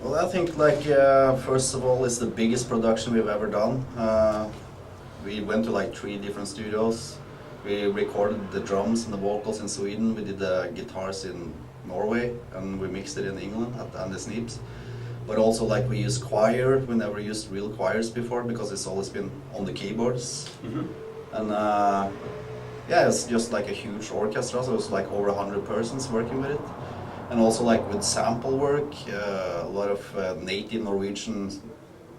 Well, I think first of all, it's the biggest production we've ever done. We went to like 3 different studios. We recorded the drums and the vocals in Sweden. We did the guitars in Norway, and we mixed it in England at Andy Sneeps. But also like we use choir. We never used real choirs before because it's always been on the keyboards. And yeah, it's just like a huge orchestra, so it's like over 100 persons working with it. And also like with sample work, a lot of native Norwegian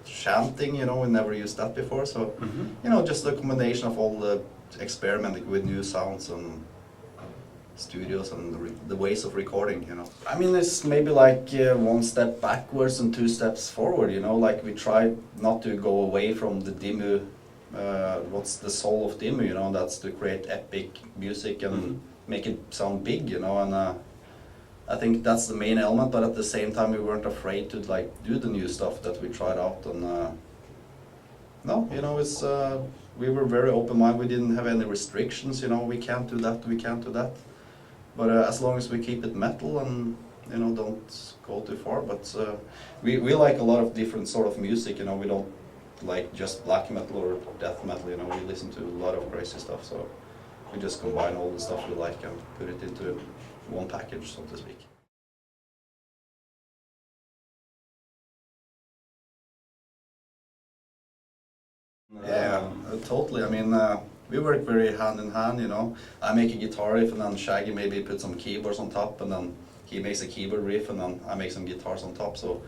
chanting, you know, we never used that before. So, you know, just a combination of all the experimenting with new sounds and studios and the ways of recording, you know. I mean, it's maybe like 1 step backwards and 2 steps forward, you know, like we try not to go away from the Dimmu, what's the soul of Dimmu, you know, that's to create epic music and make it sound big, you know, and I think that's the main element, but at the same time we weren't afraid to like do the new stuff that we tried out, and no, you know, it's we were very open-minded. We didn't have any restrictions, you know, we can't do that, we can't do that. But as long as we keep it metal and, you know, don't go too far. But we like a lot of different sort of music, you know, we don't like just black metal or death metal, you know, we listen to a lot of crazy stuff, so we just combine all the stuff we like and put it into one package, so to speak. Yeah, totally. I mean, we work very hand in hand, you know. I make a guitar riff and then Shaggy maybe put some keyboards on top, and then he makes a keyboard riff and then I make some guitars on top. So,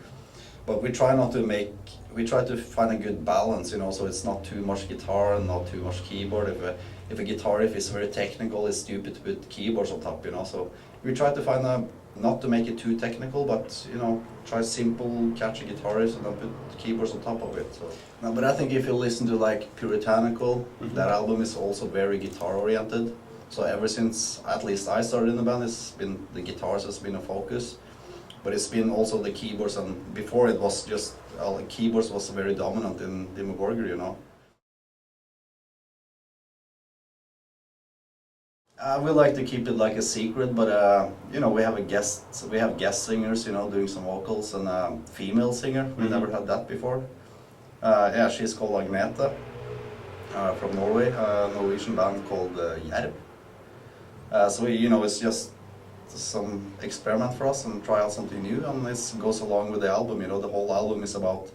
but we try not to make, we try to find a good balance, you know, so it's not too much guitar and not too much keyboard. If a guitar riff is very technical, it's stupid to put keyboards on top, you know. So we try to find a, not to make it too technical, but, you know, try simple, catchy guitar riffs and then put keyboards on top of it. So. No, but I think if you listen to like Puritanical, that album is also very guitar oriented. So ever since at least I started in the band, it's been the guitars has been a focus, but it's been also the keyboards, and before it was just keyboards was very dominant in Dimmu Borgir, you know. We like to keep it like a secret, but you know, we have guest singers, you know, doing some vocals, and a female singer. We never had that before. Yeah, she's called Agneta from Norway, a Norwegian band called Jerv. So you know, it's just some experiment for us and try out something new, and this goes along with the album. You know, the whole album is about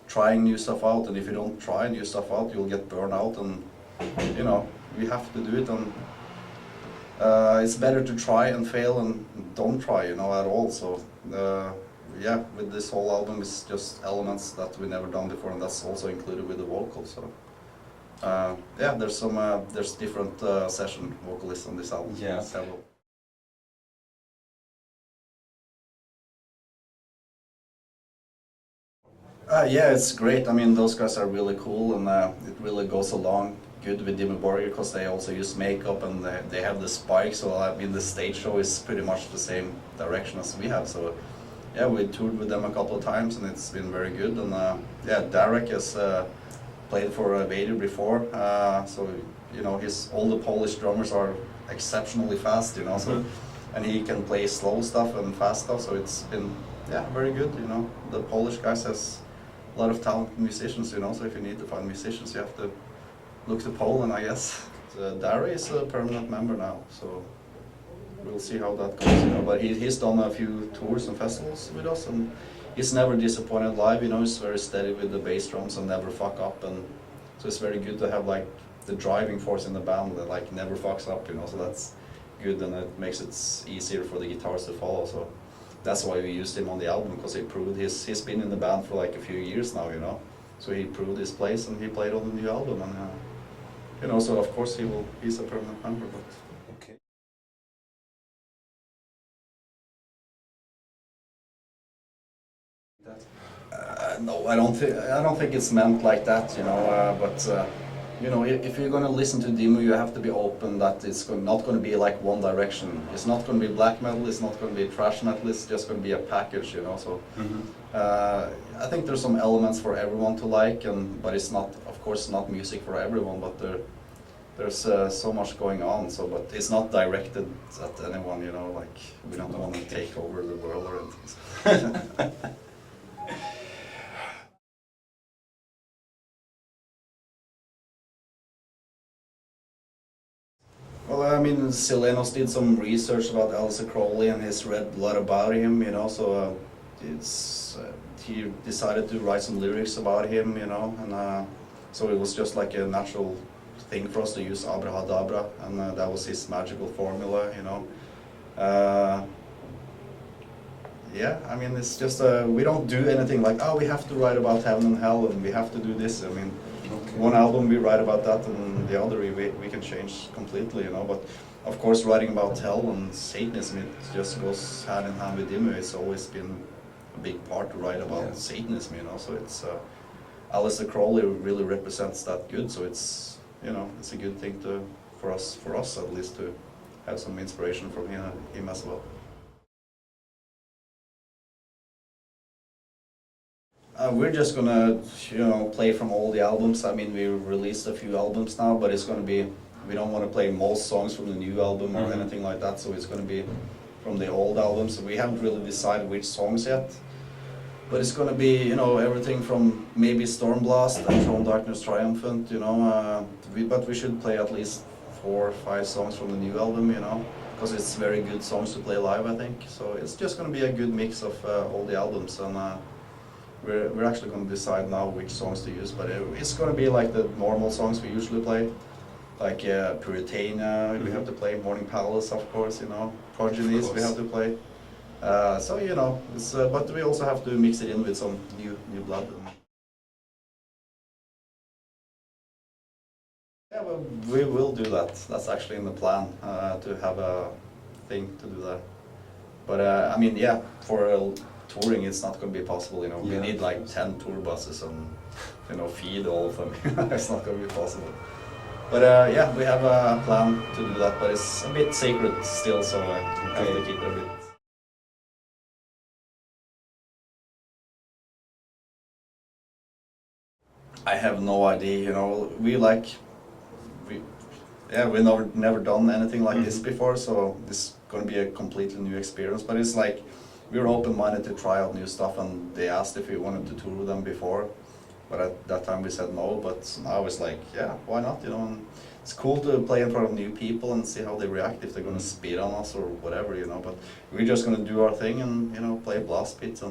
trying new stuff out, and if you don't try new stuff out, you'll get burned out, and you know, we have to do it. And it's better to try and fail and don't try, you know, at all. So yeah, with this whole album, it's just elements that we never done before, and that's also included with the vocals. So yeah, there's different session vocalists on this album. Yeah. Several. Yeah, it's great. I mean, those guys are really cool, and it really goes along good with Dimmu Borgir because they also use makeup and they have the spikes. So I mean, the stage show is pretty much the same direction as we have. So yeah, we toured with them a couple of times, and it's been very good. And yeah, Derek has played for Vader before, so you know, all the Polish drummers are exceptionally fast, you know. So and he can play slow stuff and fast stuff. So it's been, yeah, very good. You know, the Polish guys has a lot of talented musicians, you know, so if you need to find musicians, you have to look to Poland, I guess. Dara is a permanent member now, so we'll see how that goes, you know. But he's done a few tours and festivals with us, and he's never disappointed live, you know. He's very steady with the bass drums and never fuck up, and so it's very good to have like the driving force in the band that like never fucks up, you know, so that's good, and it makes it easier for the guitars to follow. So that's why we used him on the album, because he proved he's been in the band for like a few years now, you know. So he proved his place, and he played on the new album, and you know, so of course he's a permanent member. But Okay. no, I don't think it's meant like that, you know. But you know, if you're gonna listen to Dimmu, you have to be open that it's not gonna be like one direction. It's not gonna be black metal. It's not gonna be thrash metal. It's just gonna be a package, you know. So I think there's some elements for everyone to like, but it's not, of course, not music for everyone. But there's so much going on. So, but it's not directed at anyone, you know. Like we don't want to take over the world or anything. So. Well, I mean, Silenos did some research about Aleister Crowley and he's read a lot about him, you know, so he decided to write some lyrics about him, you know, and so it was just like a natural thing for us to use Abrahadabra, and that was his magical formula, you know. Yeah, I mean, it's just, we don't do anything like, oh, we have to write about heaven and hell and we have to do this. I mean, one album we write about that and the other we can change completely, you know. But of course, writing about hell and Satanism, it just goes hand in hand with Dimmu. It's always been a big part to write about Satanism, you know. So it's, Aleister Crowley really represents that good. So it's, you know, it's a good thing for us at least, to have some inspiration from him as well. We're just gonna, you know, play from all the albums. I mean, we released a few albums now, but it's gonna be, we don't want to play most songs from the new album or anything like that, so it's gonna be from the old albums. So we haven't really decided which songs yet, but it's gonna be, you know, everything from maybe Stormblast and From Darkness Triumphant, you know, but we should play at least 4 or 5 songs from the new album, you know, because it's very good songs to play live, I think. So it's just gonna be a good mix of all the albums, and we're actually going to decide now which songs to use, but it's going to be like the normal songs we usually play, like Puritania, we have to play, Morning Palace, of course, you know, Progenies we have to play. So, you know, it's, but we also have to mix it in with some new blood. Yeah, well, we will do that. That's actually in the plan, to have a thing to do that. But I mean, yeah, for touring it's not going to be possible, you know. We need like 10 tour buses and, you know, feed all of them. It's not going to be possible. But yeah, we have a plan to do that, but it's a bit sacred still, so I have to keep it a bit. I have no idea, you know. We've never done anything like this before, so this is going to be a completely new experience. But it's like, we were open-minded to try out new stuff, and they asked if we wanted to tour with them before, but at that time we said no. But now it's like, yeah, why not, you know? And it's cool to play in front of new people and see how they react, if they're going to spit on us or whatever, you know. But we're just going to do our thing and, you know, play blast beats.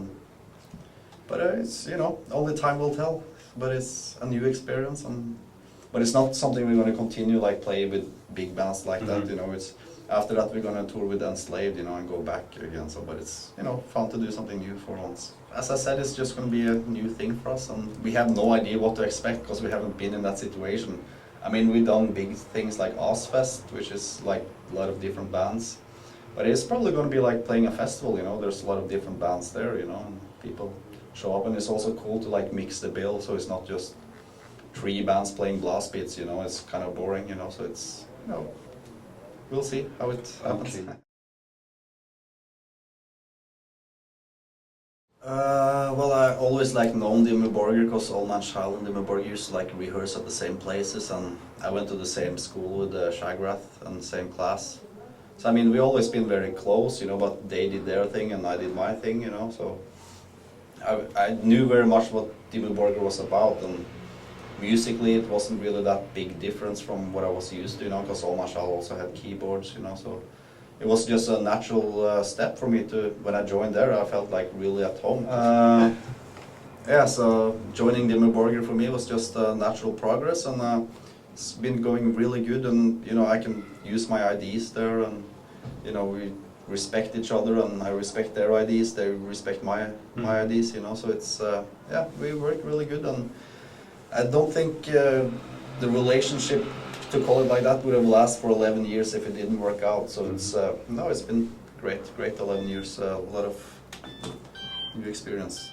But it's, you know, only time will tell. But it's a new experience, but it's not something we're going to continue like play with big bands like that, you know. It's after that we're going to tour with Enslaved, you know, and go back again. So, but it's, you know, fun to do something new for once. As I said, it's just going to be a new thing for us, and we have no idea what to expect because we haven't been in that situation. I mean, we've done big things like Ozfest, which is like a lot of different bands, but it's probably going to be like playing a festival, you know. There's a lot of different bands there, you know, and people show up, and it's also cool to like mix the bill, so it's not just 3 bands playing blast beats, you know. It's kind of boring, you know, so it's, you know, we'll see how it happens. Okay. Well, I always like known Dimmu Borgir because all my child and Dimmu Borgir used to like rehearse at the same places, and I went to the same school with Shagrath and the same class. So I mean, we always been very close, you know, but they did their thing and I did my thing, you know. So I knew very much what Dimmu Borgir was about, and musically it wasn't really that big difference from what I was used to, you know, because all my child also had keyboards, you know. So it was just a natural step for me to, when I joined there, I felt like really at home. Yeah, so joining Dimmu Borgir for me was just natural progress, and it's been going really good, and, you know, I can use my ideas there, and, you know, we respect each other, and I respect their ideas, they respect my ideas, you know. So it's, yeah, we work really good, and I don't think the relationship, to call it like that, would have lasted for 11 years if it didn't work out. So it's, no, it's been great 11 years, a lot of new experience.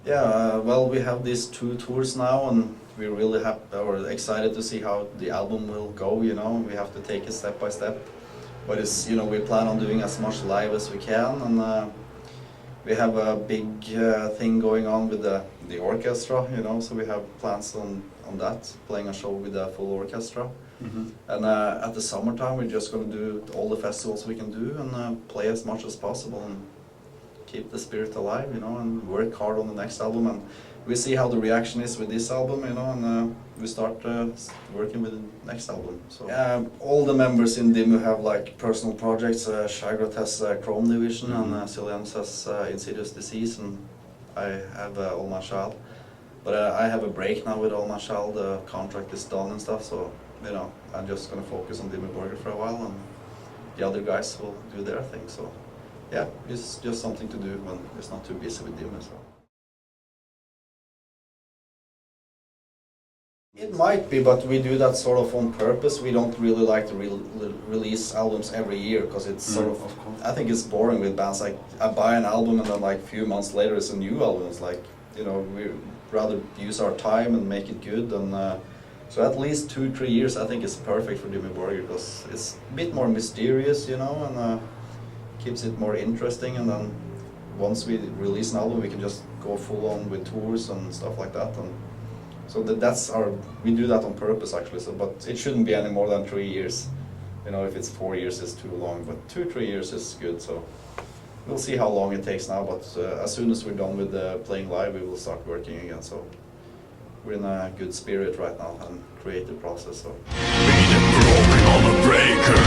Yeah, well, we have these 2 tours now, and we're really happy or excited to see how the album will go, you know. We have to take it step by step. But it's, you know, we plan on doing as much live as we can, and we have a big thing going on with the orchestra, you know, so we have plans on on that, playing a show with a full orchestra. Mm-hmm. And at the summertime, we're just going to do all the festivals we can do and play as much as possible and keep the spirit alive, you know, and work hard on the next album. And we see how the reaction is with this album, you know, and we start working with the next album. So all the members in Dimmu have like personal projects. Shagrat has Chrome Division, Mm-hmm. and Silence has Insidious Disease, and I have All My Child. But I have a break now with All My Child. The contract is done and stuff, so you know, I'm just gonna focus on Dimmu Borgir for a while, and the other guys will do their thing. So yeah, it's just something to do when it's not too busy with Dimmu. So. It might be, but we do that sort of on purpose. We don't really like to release albums every year because it's sort of course. I think it's boring with bands. Like I buy an album and then like a few months later it's a new album. It's like, you know, we rather use our time and make it good. And so at least 2-3 years I think is perfect for Dimmu Borgir because it's a bit more mysterious, you know, and keeps it more interesting. And then once we release an album, we can just go full on with tours and stuff like that. And so that's we do that on purpose actually. So, but it shouldn't be any more than 3 years. You know, if it's 4 years, it's too long. But 2-3 years is good. So we'll see how long it takes now. But as soon as we're done with playing live, we will start working again. So we're in a good spirit right now and creative process. So. Broken on the breaker.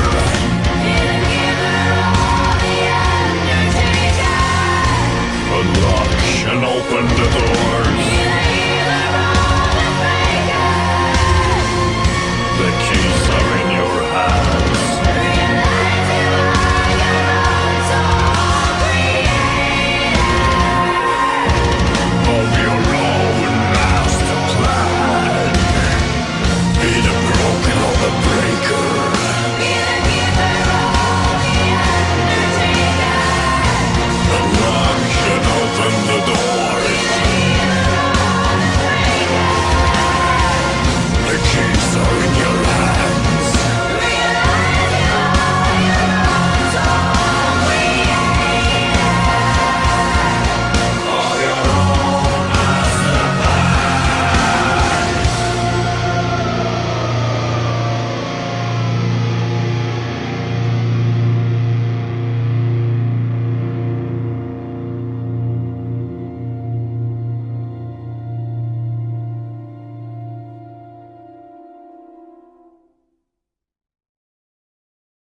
Unlock and open the door.